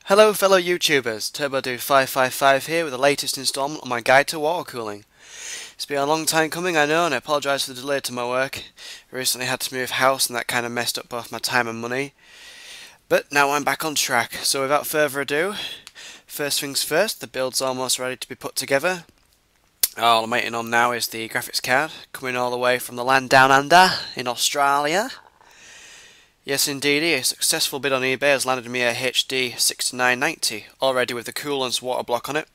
Hello fellow YouTubers, TurboDude555 here with the latest installment on my guide to water cooling. It's been a long time coming, I know, and I apologise for the delay to my work. I recently had to move house and that kind of messed up both my time and money. But now I'm back on track, so without further ado, first things first, the build's almost ready to be put together. All I'm waiting on now is the graphics card, coming all the way from the land down under in Australia. Yes indeedy, a successful bid on eBay has landed me a HD 6990, already with the Coolants water block on it.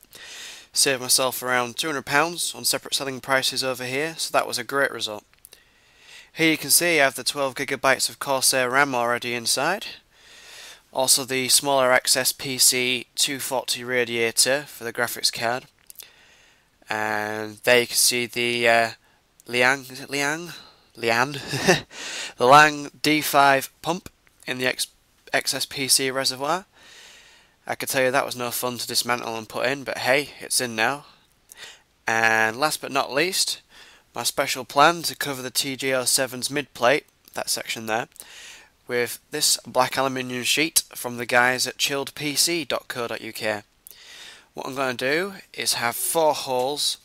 Saved myself around £200 on separate selling prices over here, so that was a great result. Here you can see I have the 12GB of Corsair RAM already inside. Also the smaller XS PC 240 radiator for the graphics card. And there you can see the Liang, is it Liang? Lian, the Lang D5 pump in the XSPC reservoir. I could tell you that was no fun to dismantle and put in, but hey, it's in now. And last but not least, my special plan to cover the TG07's mid plate, that section there, with this black aluminium sheet from the guys at chilledpc.co.uk. What I'm going to do is have 4 holes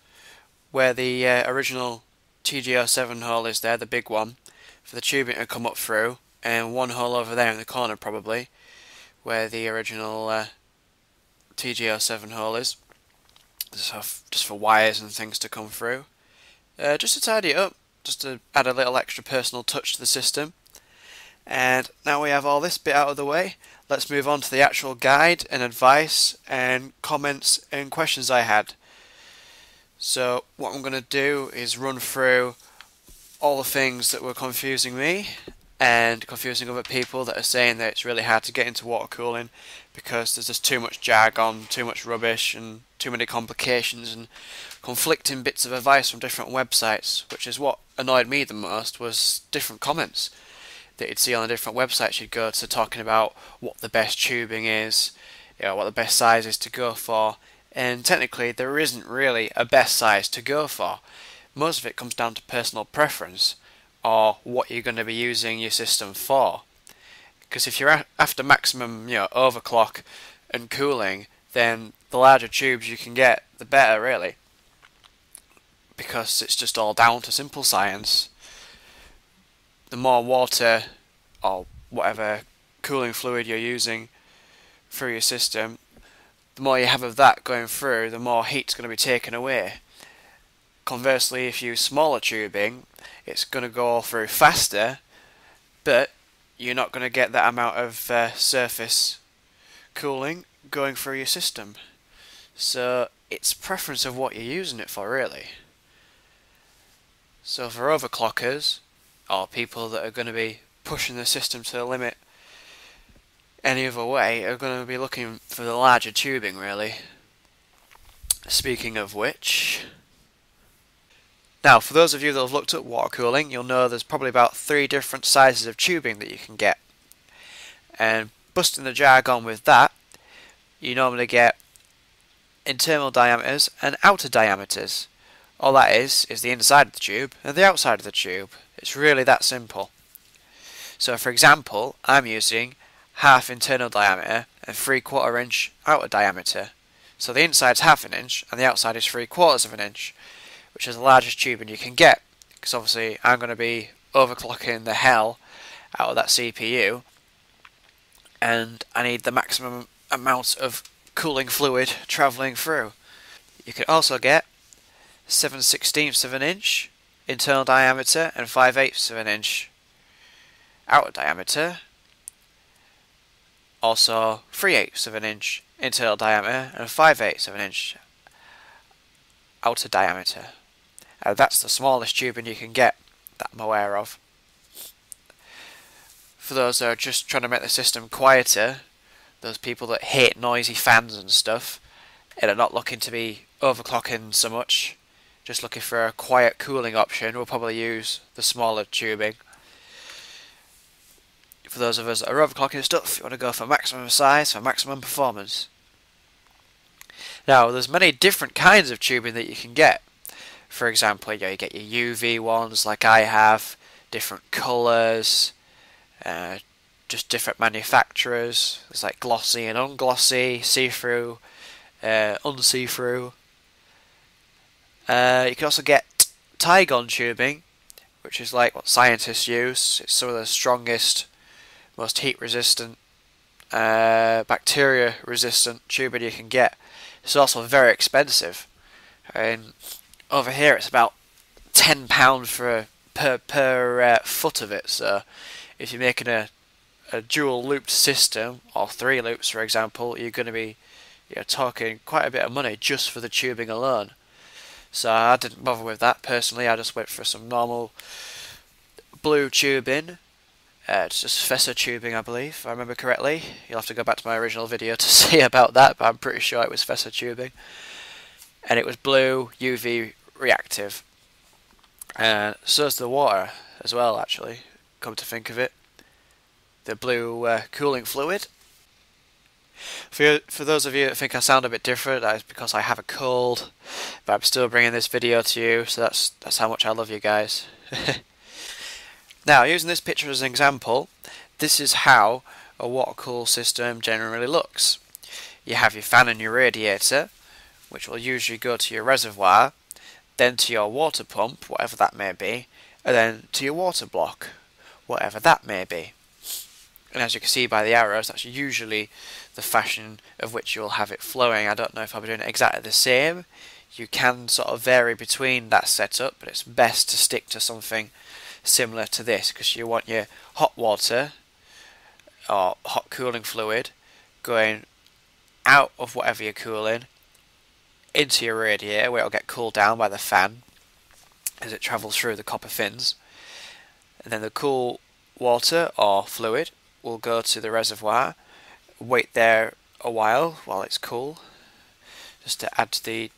where the original TG07 hole is there, the big one, for the tubing to come up through, and 1 hole over there in the corner probably, where the original TG07 hole is, just for wires and things to come through. Just to tidy it up, just to add a little extra personal touch to the system. And now we have all this bit out of the way, let's move on to the actual guide and advice and comments and questions I had. So what I'm going to do is run through all the things that were confusing me and confusing other people that are saying that it's really hard to get into water cooling because there's just too much jargon, too much rubbish and too many complications and conflicting bits of advice from different websites, which is what annoyed me the most, was different comments that you'd see on the different websites you'd go to talking about what the best tubing is, what the best size is to go for. And technically there isn't really a best size to go for. Most of it comes down to personal preference or what you're going to be using your system for. Because if you're after maximum overclock and cooling, then the larger tubes you can get, the better really. Because it's just all down to simple science. The more water or whatever cooling fluid you're using through your system, the more you have of that going through, the more heat's going to be taken away. Conversely, if you use smaller tubing, it's going to go through faster, but you're not going to get that amount of surface cooling going through your system. So it's preference of what you're using it for, really. So for overclockers, or people that are going to be pushing the system to the limit any other way, are going to be looking for the larger tubing, really. Speaking of which, now for those of you that have looked at water cooling, you'll know there's probably about 3 different sizes of tubing that you can get. And busting the jargon with that, you normally get internal diameters and outer diameters. All that is the inside of the tube and the outside of the tube. It's really that simple. So for example, I'm using half internal diameter and 3/4 inch outer diameter. So the inside's half an inch and the outside is 3/4 of an inch, which is the largest tubing you can get. Because obviously I'm going to be overclocking the hell out of that CPU, and I need the maximum amount of cooling fluid travelling through. You can also get 7/16 of an inch internal diameter and 5/8 of an inch outer diameter. Also 3/8 of an inch internal diameter and 5/8 of an inch outer diameter. That's the smallest tubing you can get that I'm aware of. For those that are just trying to make the system quieter, those people that hate noisy fans and stuff, and are not looking to be overclocking so much, just looking for a quiet cooling option, will probably use the smaller tubing. For those of us that are overclocking stuff, you want to go for maximum size for maximum performance. Now, there's many different kinds of tubing that you can get. For example, you get your UV ones like I have, different colours, just different manufacturers. There's like glossy and unglossy, see-through, unsee-through. You can also get Tygon tubing, which is like what scientists use. It's some of the strongest, most heat-resistant, bacteria-resistant tubing you can get. It's also very expensive. And over here, it's about £10 for per foot of it. So if you're making a dual looped system, or 3 loops for example, you're going to be talking quite a bit of money just for the tubing alone. So I didn't bother with that personally. I just went for some normal blue tubing. It's just Fessa tubing, I believe, if I remember correctly. You'll have to go back to my original video to see about that, but I'm pretty sure it was Fessa tubing. And it was blue, UV reactive. And so is the water as well, actually, come to think of it. The blue cooling fluid. For those of you that think I sound a bit different, that is because I have a cold, but I'm still bringing this video to you, so that's how much I love you guys. Now, using this picture as an example, this is how a water-cooled system generally looks. You have your fan and your radiator, which will usually go to your reservoir, then to your water pump, whatever that may be, and then to your water block, whatever that may be. And as you can see by the arrows, that's usually the fashion of which you'll have it flowing. I don't know if I'll be doing it exactly the same. You can sort of vary between that setup, but it's best to stick to something similar to this, because you want your hot water or hot cooling fluid going out of whatever you're cooling into your radiator, where it'll get cooled down by the fan as it travels through the copper fins, and then the cool water or fluid will go to the reservoir, wait there a while it's cool, just to add to the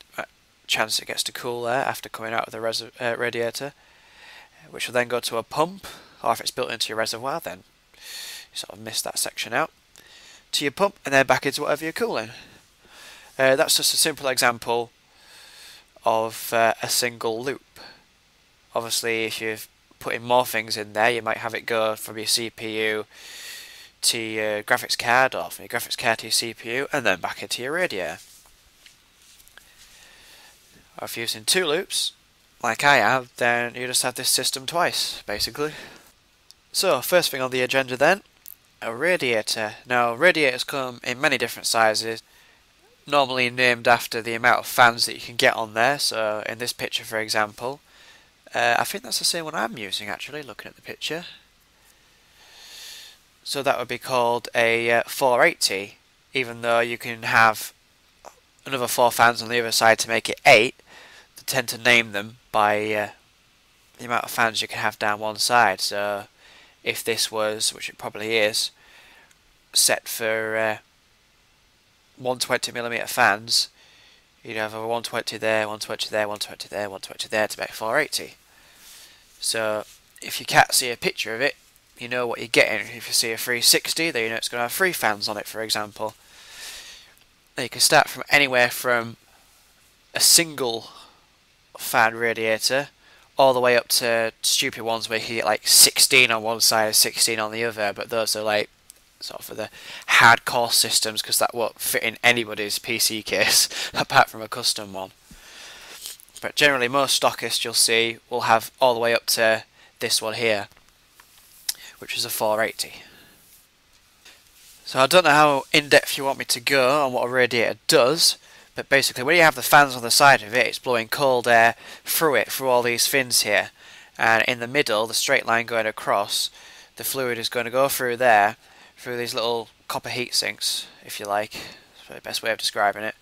chance it gets to cool there after coming out of the radiator, which will then go to a pump, or if it's built into your reservoir, then you sort of miss that section out, to your pump, and then back into whatever you're cooling. That's just a simple example of a single loop. Obviously, if you're putting more things in there, you might have it go from your CPU to your graphics card, or from your graphics card to your CPU, and then back into your radiator. Or if you're using 2 loops, like I have, then you just have this system twice, basically. So, first thing on the agenda then, a radiator. Now, radiators come in many different sizes, normally named after the amount of fans that you can get on there. So, in this picture, for example, I think that's the same one I'm using, actually, looking at the picture. So that would be called a 480, even though you can have another 4 fans on the other side to make it 8. They tend to name them by the amount of fans you can have down one side. So if this was, which it probably is, set for 120mm fans, you'd have a 120 there, 120 there, 120 there, 120 there to make 480. So if you can't see a picture of it, you know what you're getting. If you see a 360, then you know it's going to have 3 fans on it, for example. Now you can start from anywhere from a single fan radiator all the way up to stupid ones where you can get like 16 on one side and 16 on the other, but those are like sort of for the hardcore systems, because that won't fit in anybody's PC case apart from a custom one. But generally most stockists you'll see will have all the way up to this one here, which is a 480. So I don't know how in-depth you want me to go on what a radiator does, but basically when you have the fans on the side of it, it's blowing cold air through it, through all these fins here, and in the middle, the straight line going across, the fluid is going to go through there, through these little copper heat sinks, if you like. That's the best way of describing it.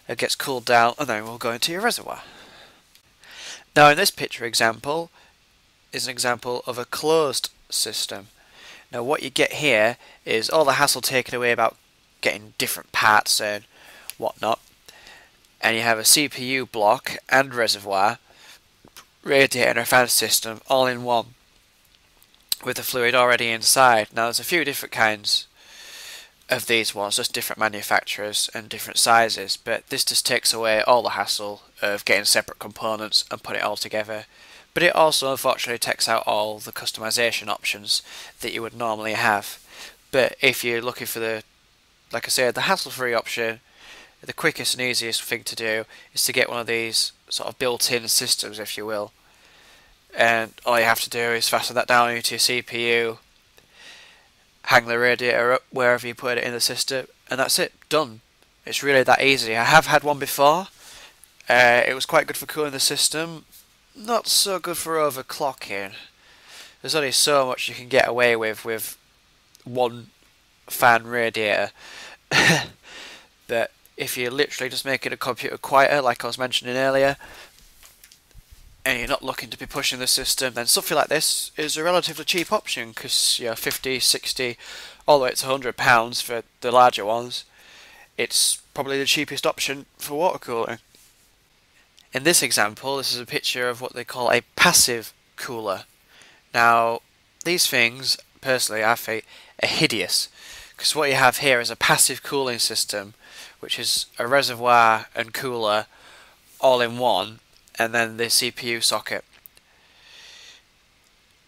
It gets cooled down, and then we'll go into your reservoir. Now in this picture example is an example of a closed system. Now what you get here is all the hassle taken away about getting different parts and whatnot, and you have a CPU block and reservoir, radiator and a fan system all in one, with the fluid already inside. Now there's a few different kinds of these ones, just different manufacturers and different sizes, but this just takes away all the hassle of getting separate components and put it all together. But it also unfortunately takes out all the customization options that you would normally have But if you're looking for like I said, the hassle-free option, the quickest and easiest thing to do is to get one of these sort of built-in systems, if you will. And all you have to do is fasten that down into your CPU, hang the radiator up wherever you put it in the system, and that's it, done. It's really that easy. I have had one before. It was quite good for cooling the system, not so good for overclocking. There's only so much you can get away with one fan radiator. But if you're literally just making a computer quieter, like I was mentioning earlier, and you're not looking to be pushing the system, then something like this is a relatively cheap option, because 50, 60, all the way to £100 for the larger ones. It's probably the cheapest option for water cooling. In this example, this is a picture of what they call a passive cooler. Now, these things, personally, I think, are hideous, because what you have here is a passive cooling system, which is a reservoir and cooler all in one, and then the CPU socket.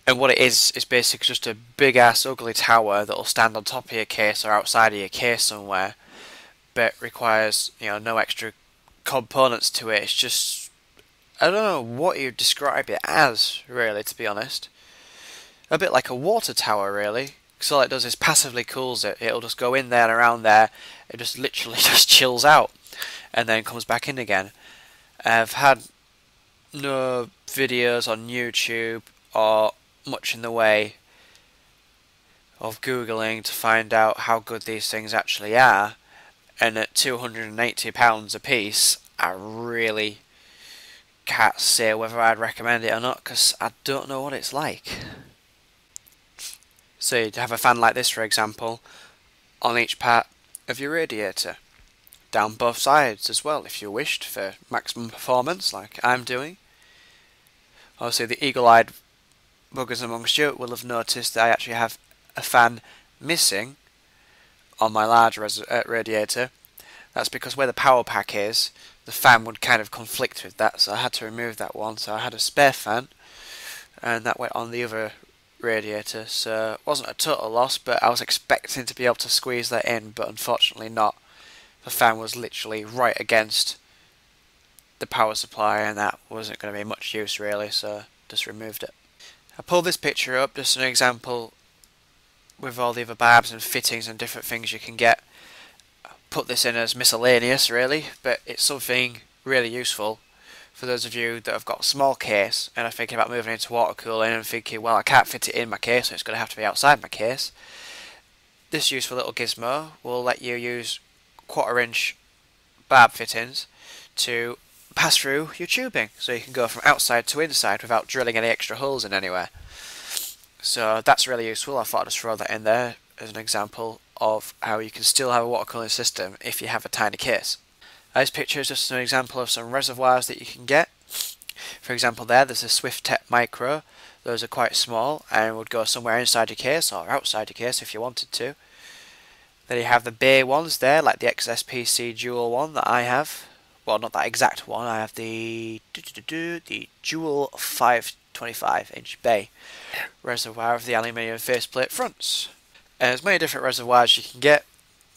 And what it is basically just a big ass ugly tower that'll stand on top of your case or outside of your case somewhere, but requires no extra components to it. It's just, I don't know what you'd describe it as, really, to be honest. A bit like a water tower, really, because all it does is passively cools it. It'll just go in there and around there, it just literally just chills out and then comes back in again. I've had no videos on YouTube or much in the way of Googling to find out how good these things actually are, and at £280 a piece, I really can't say whether I'd recommend it or not, because I don't know what it's like. So you'd have a fan like this, for example, on each part of your radiator, down both sides as well if you wished, for maximum performance like I'm doing. Obviously the eagle-eyed buggers amongst you will have noticed that I actually have a fan missing on my large radiator. That's because where the power pack is, the fan would kind of conflict with that, so I had to remove that one. So I had a spare fan, and that went on the other radiator, so it wasn't a total loss, but I was expecting to be able to squeeze that in, but unfortunately not. The fan was literally right against the power supply, and that wasn't going to be much use really, so just removed it. I pulled this picture up, just an example with all the other barbs and fittings and different things you can get. Put this in as miscellaneous really, but it's something really useful for those of you that have got a small case and are thinking about moving into water cooling and thinking, well, I can't fit it in my case, so it's going to have to be outside my case. This useful little gizmo will let you use 1/4 inch barb fittings to pass through your tubing, so you can go from outside to inside without drilling any extra holes in anywhere. So that's really useful. I thought I'd just throw that in there as an example of how you can still have a water cooling system if you have a tiny case. This picture is just an example of some reservoirs that you can get. For example, there's a SwiftTech Micro. Those are quite small and would go somewhere inside your case or outside your case if you wanted to. Then you have the bay ones there, like the XSPC Dual one that I have. Well, not that exact one. I have the Dual 525-inch bay reservoir of the aluminium faceplate fronts. There's many different reservoirs you can get.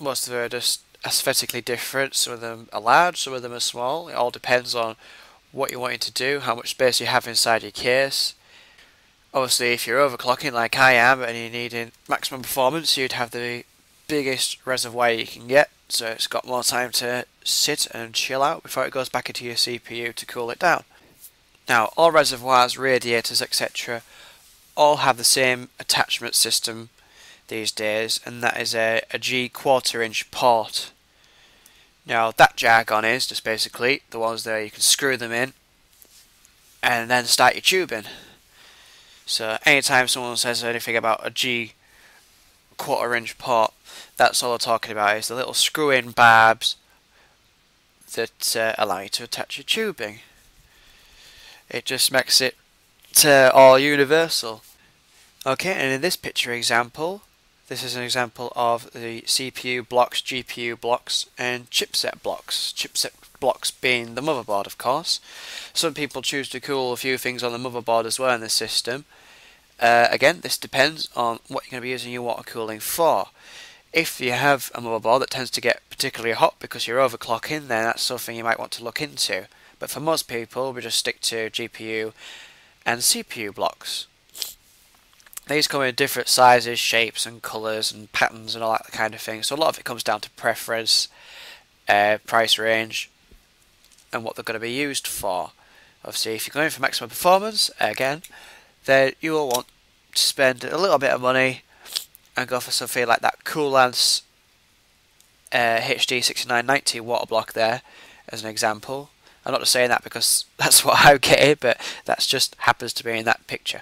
Most of them are just aesthetically different. Some of them are large, some of them are small. It all depends on what you're wanting to do, how much space you have inside your case. Obviously, if you're overclocking like I am and you're needing maximum performance, you'd have the biggest reservoir you can get, so it's got more time to sit and chill out before it goes back into your CPU to cool it down. Now, all reservoirs, radiators, etc. all have the same attachment system these days, and that is a G 1/4 inch port. Now that jargon is just basically the ones there you can screw them in and then start your tubing. So anytime someone says anything about a G 1/4 inch port, that's all they're talking about, is the little screw-in barbs that allow you to attach your tubing. It just makes it all universal. Okay, and in this picture example, this is an example of the CPU blocks, GPU blocks, and chipset blocks. Chipset blocks being the motherboard, of course. Some people choose to cool a few things on the motherboard as well in the system, Again, this depends on what you're going to be using your water cooling for. If you have a motherboard that tends to get particularly hot because you're overclocking, then that's something you might want to look into. But for most people, we just stick to GPU and CPU blocks. These come in different sizes, shapes and colours and patterns and all that kind of thing. So a lot of it comes down to preference, price range, and what they're going to be used for. Obviously, if you're going for maximum performance, again, then you will want to spend a little bit of money and go for something like that Coolance HD 6990 water block there, as an example. I'm not just saying that because that's what I get, but that just happens to be in that picture.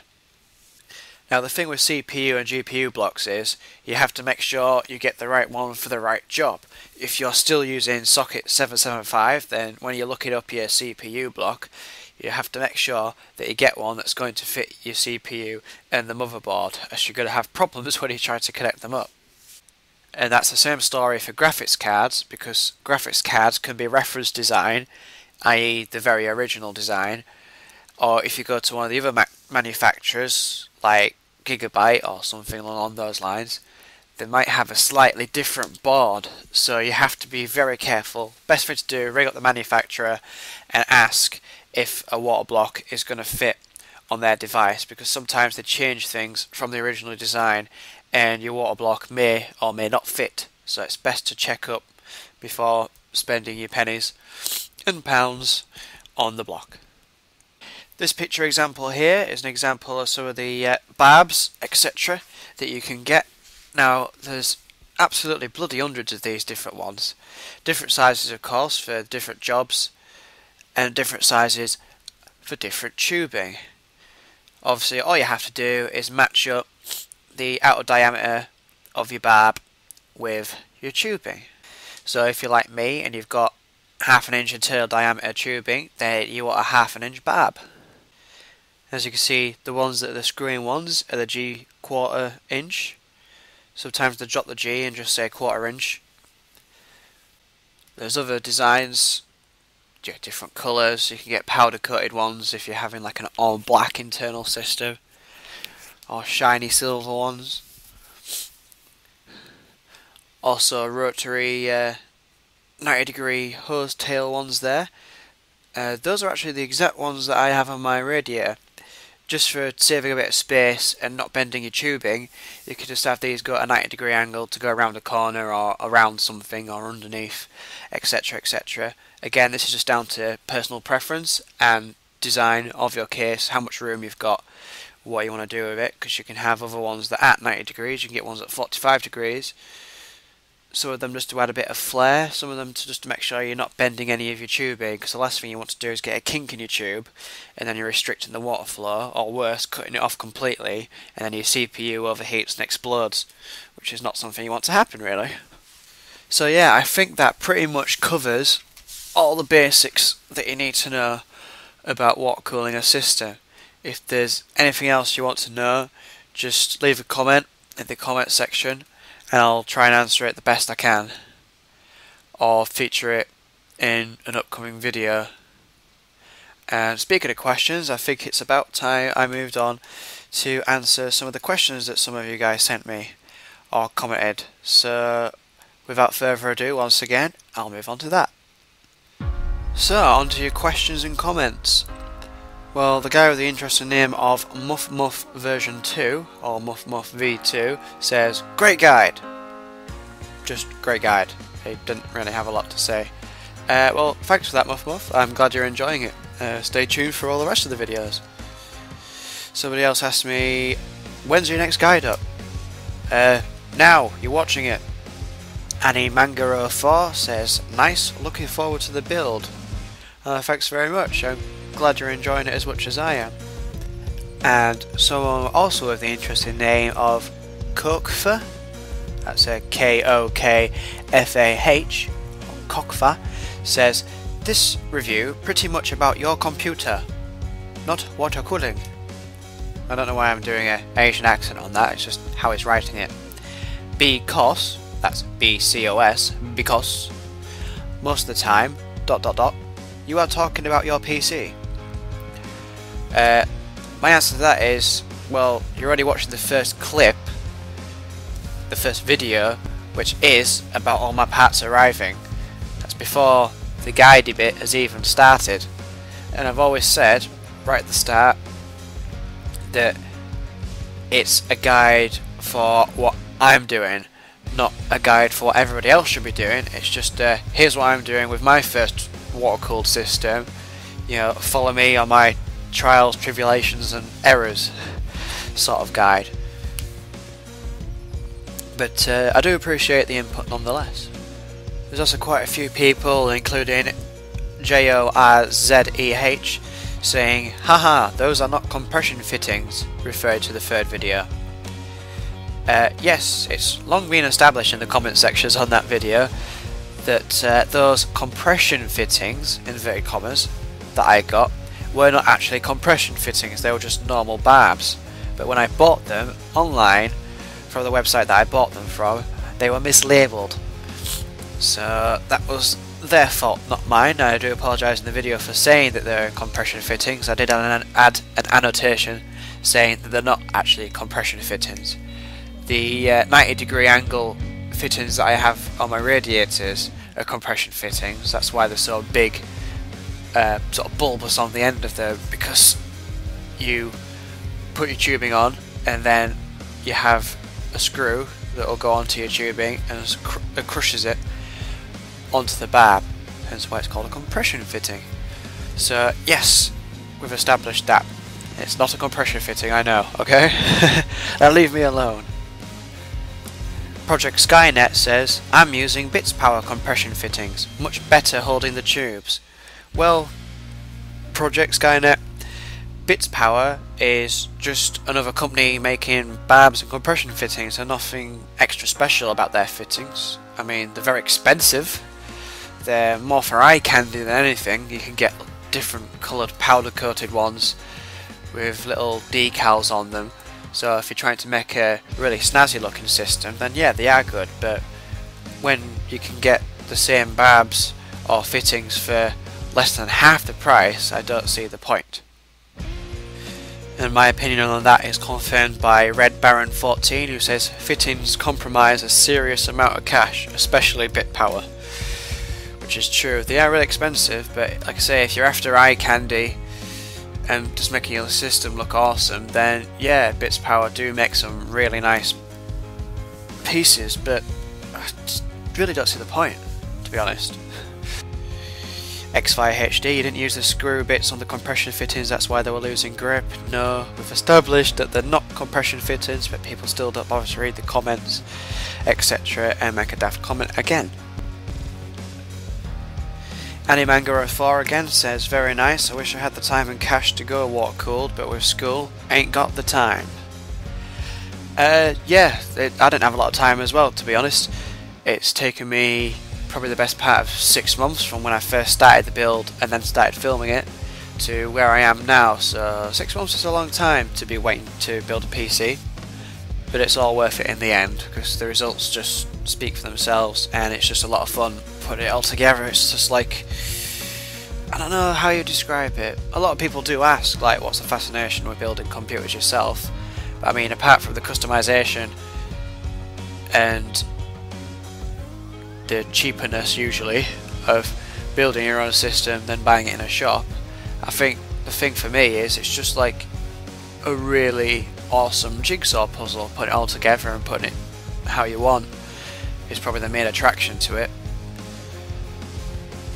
Now the thing with CPU and GPU blocks is you have to make sure you get the right one for the right job. If you're still using socket 775, then when you're looking up your CPU block, you have to make sure that you get one that's going to fit your CPU and the motherboard, as you're going to have problems when you try to connect them up. And that's the same story for graphics cards, because graphics cards can be reference design, i.e. the very original design, or if you go to one of the other manufacturers like Gigabyte or something along those lines, they might have a slightly different board, so you have to be very careful. Best thing to do, ring up the manufacturer and ask if a water block is going to fit on their device, because sometimes they change things from the original design and your water block may or may not fit, so it's best to check up before spending your pennies and pounds on the block. This picture example here is an example of some of the barbs, etc. that you can get. Now there's absolutely bloody hundreds of these different ones. Different sizes of course for different jobs, and different sizes for different tubing. Obviously all you have to do is match up the outer diameter of your barb with your tubing. So if you're like me and you've got 1/2 inch internal diameter tubing, then you want a 1/2 inch barb. As you can see, the ones that are the screwing ones are the G 1/4 inch. Sometimes they drop the G and just say 1/4 inch. There's other designs, different colours. You can get powder coated ones if you're having like an all black internal system, or shiny silver ones. Also rotary 90-degree hose tail ones there. Those are actually the exact ones that I have on my radiator. Just for saving a bit of space and not bending your tubing, you could just have these go at a 90-degree angle to go around a corner or around something or underneath, etc, etc. Again, this is just down to personal preference and design of your case, how much room you've got, what you want to do with it, because you can have other ones that are at 90 degrees, you can get ones at 45 degrees. Some of them just to add a bit of flair, some of them to just to make sure you're not bending any of your tubing, because the last thing you want to do is get a kink in your tube and then you're restricting the water flow, or worse, cutting it off completely and then your CPU overheats and explodes, which is not something you want to happen really. So yeah, I think that pretty much covers all the basics that you need to know about water cooling a system. If there's anything else you want to know, just leave a comment in the comment section and I'll try and answer it the best I can, or feature it in an upcoming video. And speaking of questions, I think it's about time I moved on to answer some of the questions that some of you guys sent me or commented. So without further ado, once again, I'll move on to that. So on to your questions and comments. Well, the guy with the interesting name of Muff Muff version 2, or Muff Muff V2, says, great guide. Just great guide. He didn't really have a lot to say. Well, thanks for that, Muff Muff. I'm glad you're enjoying it. Stay tuned for all the rest of the videos. Somebody else asked me, when's your next guide up? Now, you're watching it. Annie Mangaro 4 says, nice, looking forward to the build. Thanks very much. I'm glad you're enjoying it as much as I am. And someone also with the interesting name of Kokfa, that's a K-O-K-F-A-H, Kokfa, says, this review pretty much about your computer, not water cooling. I don't know why I'm doing an Asian accent on that, it's just how he's writing it. Because, that's B-C-O-S, because, most of the time, ... you are talking about your PC. My answer to that is, well, you're already watching the first clip, the first video, which is about all my parts arriving. That's before the guidey bit has even started. And I've always said, right at the start, that it's a guide for what I'm doing, not a guide for what everybody else should be doing. It's just, here's what I'm doing with my first water-cooled system. You know, follow me on my trials, tribulations and errors sort of guide. But I do appreciate the input nonetheless. There's also quite a few people, including JORZEH, saying, haha, those are not compression fittings, referred to the third video. Yes, it's long been established in the comment sections on that video that those compression fittings, inverted commas, that I got were not actually compression fittings, they were just normal barbs. But when I bought them online from the website that I bought them from, they were mislabeled. So that was their fault, not mine. I do apologise in the video for saying that they're compression fittings. I did add an annotation saying that they're not actually compression fittings. The 90-degree angle fittings that I have on my radiators are compression fittings. That's why they're so big, sort of bulbous on the end of them, because you put your tubing on and then you have a screw that will go onto your tubing and it crushes it onto the barb, hence why it's called a compression fitting. So yes, we've established that. It's not a compression fitting, I know, okay? Now leave me alone. Project Skynet says, I'm using Bits Power compression fittings, much better holding the tubes. Well, Project Skynet, Bits Power is just another company making barbs and compression fittings, and nothing extra special about their fittings. I mean, they're very expensive. They're more for eye candy than anything. You can get different coloured powder coated ones with little decals on them. So if you're trying to make a really snazzy looking system, then yeah, they are good. But when you can get the same barbs or fittings for less than half the price, I don't see the point. And my opinion on that is confirmed by Red Baron 14, who says fittings compromise a serious amount of cash, especially bit power. Which is true. They are really expensive, but like I say, if you're after eye candy and just making your system look awesome, then yeah, Bits Power do make some really nice pieces, but I just really don't see the point, to be honest. X-Fire HD, you didn't use the screw bits on the compression fittings, that's why they were losing grip. No, we've established that they're not compression fittings, but people still don't bother to read the comments, etc. and make a daft comment again. Animangaro4 again says, very nice, I wish I had the time and cash to go water cooled, but with school, ain't got the time. Yeah, I didn't have a lot of time as well, to be honest. It's taken me probably the best part of 6 months from when I first started the build and then started filming it to where I am now, so 6 months is a long time to be waiting to build a PC, but it's all worth it in the end because the results just speak for themselves and it's just a lot of fun putting it all together. It's just like, I don't know how you describe it. A lot of people do ask, like, what's the fascination with building computers yourself? But I mean, apart from the customization and the cheapness usually of building your own system than buying it in a shop, I think the thing for me is it's just like a really awesome jigsaw puzzle. Putting it all together and putting it how you want is probably the main attraction to it.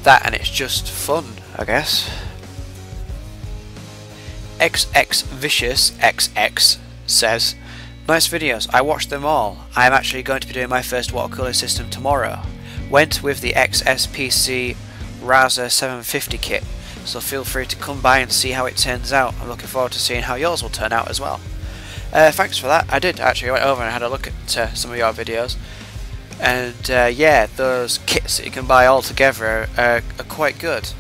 That, and it's just fun, I guess. XX Vicious XX says, nice videos, I watched them all. I am actually going to be doing my first water cooler system tomorrow. Went with the XSPC Raza 750 kit, so feel free to come by and see how it turns out. I'm looking forward to seeing how yours will turn out as well. Thanks for that. I did actually, I went over and had a look at some of your videos, and yeah, those kits that you can buy all together are quite good,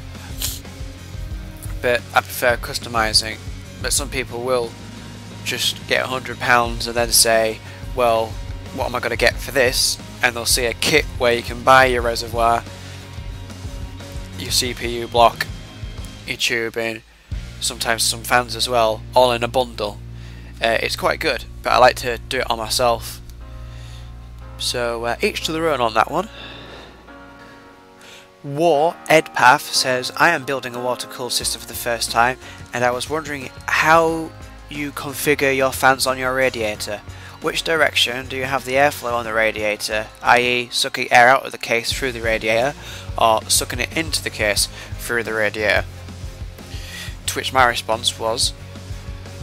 but I prefer customizing. But some people will just get £100 and then say, well, what am I going to get for this? And they'll see a kit where you can buy your reservoir, your CPU block, your tubing, sometimes some fans as well, all in a bundle. It's quite good, but I like to do it on myself. So each to their own on that one. War Edpath says, I am building a water-cooled system for the first time, and I was wondering how you configure your fans on your radiator. Which direction do you have the airflow on the radiator, i.e. sucking air out of the case through the radiator, or sucking it into the case through the radiator? To which my response was,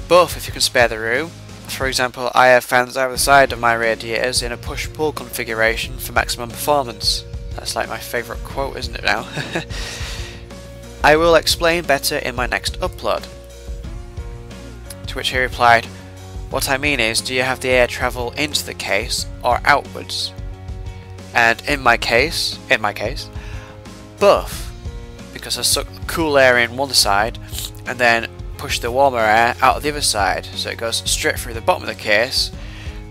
both if you can spare the room. For example, I have fans either side of my radiators in a push-pull configuration for maximum performance. That's like my favourite quote, isn't it now? I will explain better in my next upload. To which he replied, what I mean is, do you have the air travel into the case or outwards? And in my case, both. Because I suck cool air in one side and then push the warmer air out of the other side, so it goes straight through the bottom of the case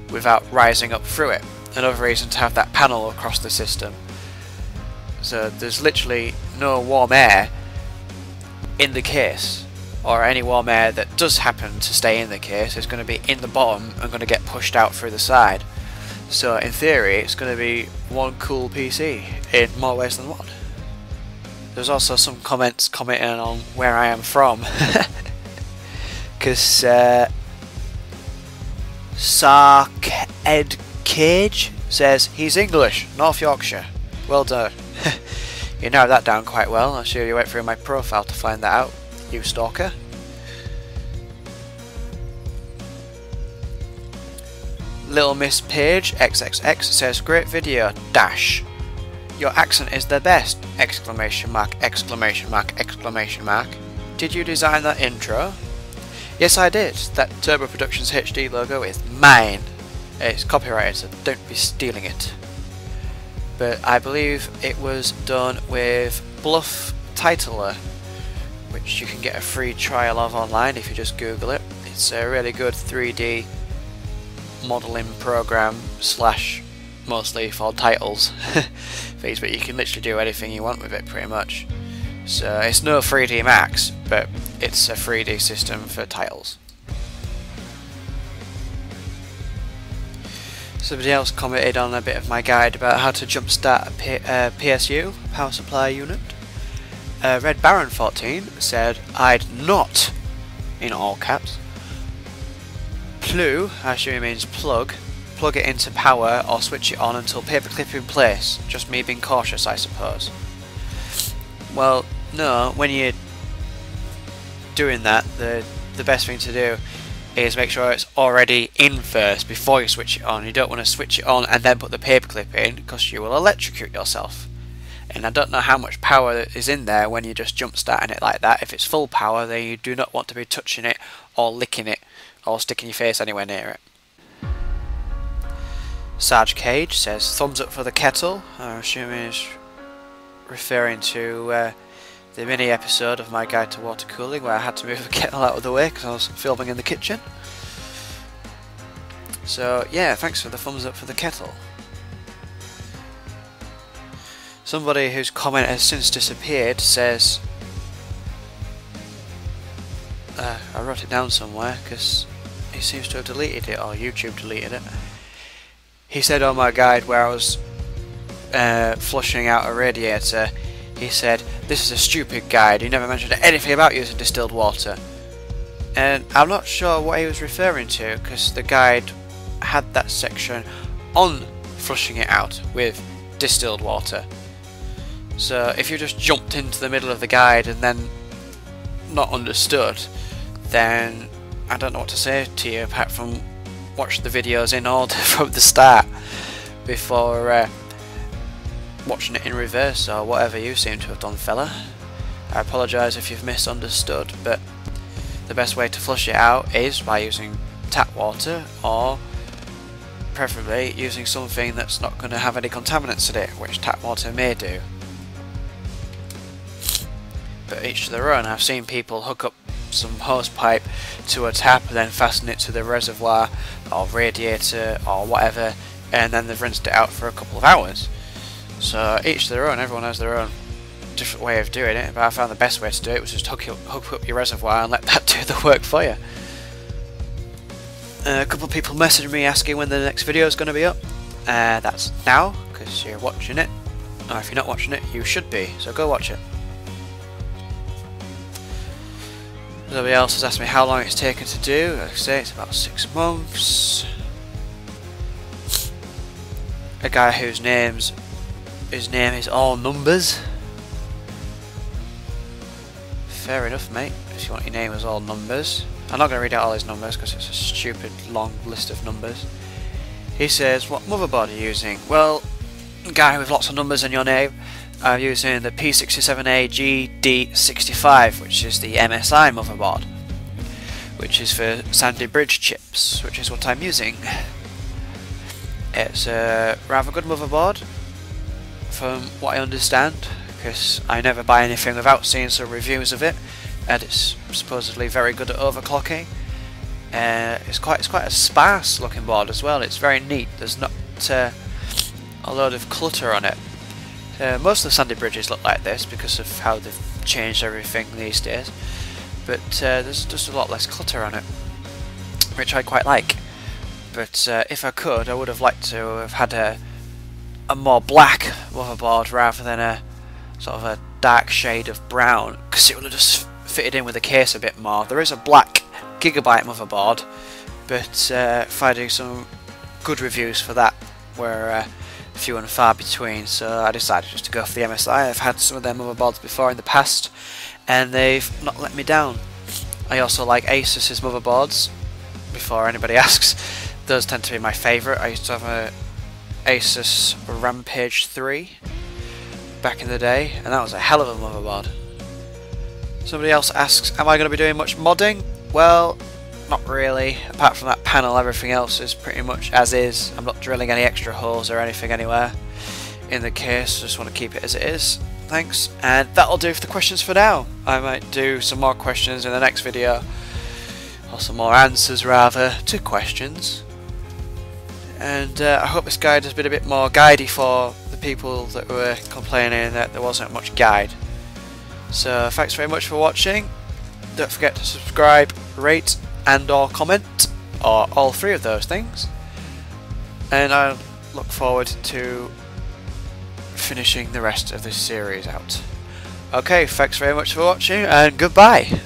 without rising up through it. Another reason to have that panel across the system. So there's literally no warm air in the case, or any warm air that does happen to stay in the case is going to be in the bottom and going to get pushed out through the side. So in theory it's going to be one cool PC in more ways than one. There's also some comments commenting on where I am from. Because Sark Ed Cage says he's English, North Yorkshire. Well done. You narrowed that down quite well. I'm sure you went through my profile to find that out, you stalker. Little Miss Page XXX says, great video, dash. Your accent is the best! Exclamation mark, exclamation mark, exclamation mark. Did you design that intro? Yes, I did. That Turbo Productions HD logo is mine. It's copyrighted, so don't be stealing it. But I believe it was done with Bluff Titler, which you can get a free trial of online if you just Google it. It's a really good 3D modelling program slash mostly for titles things, but you can literally do anything you want with it pretty much. So it's no 3D Max, but it's a 3D system for titles. Somebody else commented on a bit of my guide about how to jumpstart a PSU, power supply unit. Red Baron 14 said, I'd not, in all caps, I assume it means plug it into power or switch it on until paperclip in place. Just me being cautious, I suppose. Well, no, when you're doing that, the best thing to do is make sure it's already in first before you switch it on. You don't want to switch it on and then put the paperclip in, because you will electrocute yourself. And I don't know how much power is in there when you're just jump starting it like that. If it's full power, then you do not want to be touching it or licking it or sticking your face anywhere near it. Sarge Cage says, thumbs up for the kettle. I'm assuming he's referring to the mini episode of my guide to water cooling where I had to move the kettle out of the way because I was filming in the kitchen. So yeah, thanks for the thumbs up for the kettle. Somebody whose comment has since disappeared says, I wrote it down somewhere because he seems to have deleted it, or YouTube deleted it. He said on my guide where I was flushing out a radiator, he said, this is a stupid guide, you never mentioned anything about using distilled water. And I'm not sure what he was referring to, because the guide had that section on flushing it out with distilled water. So if you just jumped into the middle of the guide and then not understood, then I don't know what to say to you apart from watch the videos in order from the start before watching it in reverse or whatever you seem to have done, fella. I apologise if you've misunderstood, but the best way to flush it out is by using tap water, or preferably using something that's not going to have any contaminants in it, which tap water may do. But each to their own. I've seen people hook up some hose pipe to a tap and then fasten it to the reservoir or radiator or whatever, and then they've rinsed it out for a couple of hours. So each to their own, everyone has their own different way of doing it, but I found the best way to do it was just hook up your reservoir and let that do the work for you. A couple of people messaged me asking when the next video is going to be up. That's now, because you're watching it. Or if you're not watching it, you should be, so go watch it. Somebody else has asked me how long it's taken to do. Like I say, it's about 6 months. A guy whose name is all numbers. Fair enough, mate, if you want your name as all numbers. I'm not going to read out all his numbers because it's a stupid long list of numbers. He says, what motherboard are you using? Well, guy with lots of numbers in your name, I'm using the P67A GD65, which is the MSI motherboard, which is for Sandy Bridge chips, which is what I'm using. It's a rather good motherboard, from what I understand, because I never buy anything without seeing some reviews of it, and it's supposedly very good at overclocking. It's quite a sparse looking board as well. It's very neat. There's not a load of clutter on it. Most of the Sandy Bridges look like this because of how they've changed everything these days, but there's just a lot less clutter on it, which I quite like. But if I could, I would have liked to have had a more black motherboard rather than a sort of a dark shade of brown, because it would have just fitted in with the case a bit more. There is a black Gigabyte motherboard, but finding some good reviews for that were few and far between, so I decided just to go for the MSI. I've had some of their motherboards before in the past, and they've not let me down. I also like Asus's motherboards, before anybody asks. Those tend to be my favourite. I used to have a Asus Rampage 3 back in the day, and that was a hell of a motherboard. Somebody else asks, am I going to be doing much modding? Well, not really. Apart from that panel, everything else is pretty much as is. I'm not drilling any extra holes or anything anywhere in the case. Just want to keep it as it is. Thanks. And that'll do for the questions for now. I might do some more questions in the next video, or some more answers rather to questions. And I hope this guide has been a bit more guidey for the people that were complaining that there wasn't much guide. So thanks very much for watching. Don't forget to subscribe, rate and or comment, or all three of those things. And I look forward to finishing the rest of this series out. Okay, thanks very much for watching and goodbye.